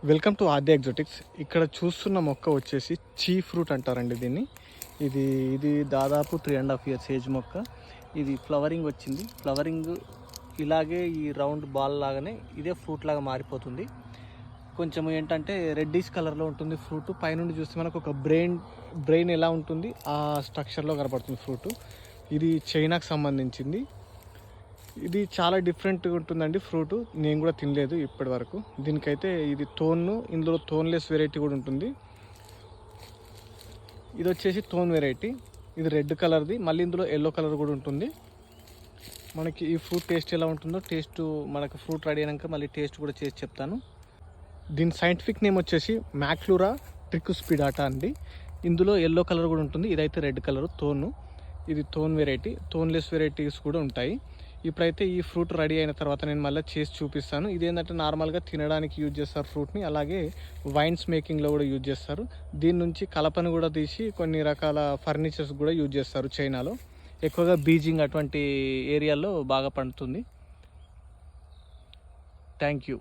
Welcome to ఆద్య ఎగ్జోటిక్స్. ఇక్కడ చూస్తున్న మొక్క వచ్చేసి చీ ఫ్రూట్ అంటారండి దీన్ని. ఇది దాదాపు 3.5 years ఏజ్ మొక్క. ఇది ఫ్లవరింగ్ వచ్చింది. ఫ్లవరింగ్ ఇలాగే ఈ రౌండ్ బాల్ లాగానే ఇదే ఫ్రూట్ లాగా మారిపోతుంది. కొంచెం ఏంటంటే రెడ్డిష్ కలర్లో ఉంటుంది ఫ్రూట్. పైనుండి చూస్తే మనకు ఒక బ్రెయిన్ ఎలా ఉంటుంది ఆ స్ట్రక్చర్లో కనపడుతుంది ఫ్రూట్. ఇది చైనాకు సంబంధించింది. ఇది చాలా డిఫరెంట్గా ఉంటుందండి ఫ్రూట్. నేను కూడా తినలేదు ఇప్పటి వరకు. దీనికైతే ఇది ఇందులో థోన్లెస్ వెరైటీ కూడా ఉంటుంది. ఇది వచ్చేసి థోన్ వెరైటీ. ఇది రెడ్ కలర్ది, మళ్ళీ ఇందులో ఎల్లో కలర్ కూడా ఉంటుంది. మనకి ఈ ఫ్రూట్ టేస్ట్ ఎలా ఉంటుందో మనకు ఫ్రూట్ రెడీ అయినాక మళ్ళీ టేస్ట్ కూడా చేసి చెప్తాను. దీని సైంటిఫిక్ నేమ్ వచ్చేసి మ్యాక్లూరా ట్రికుస్పిడాటా అండి. ఇందులో ఎల్లో కలర్ కూడా ఉంటుంది. ఇదైతే రెడ్ కలర్ ఇది థోన్ వెరైటీ. థోన్లెస్ వెరైటీస్ కూడా ఉంటాయి. ఇప్పుడైతే ఈ ఫ్రూట్ రెడీ అయిన తర్వాత నేను మళ్ళీ చేసి చూపిస్తాను. ఇదేంటంటే నార్మల్గా తినడానికి యూజ్ చేస్తారు ఫ్రూట్ని, అలాగే వైన్స్ మేకింగ్లో కూడా యూజ్ చేస్తారు. దీని నుంచి కలపను కూడా తీసి కొన్ని రకాల ఫర్నిచర్స్ కూడా యూజ్ చేస్తారు చైనాలో. ఎక్కువగా బీజింగ్ అటువంటి ఏరియాల్లో బాగా పండుతుంది. Thank you.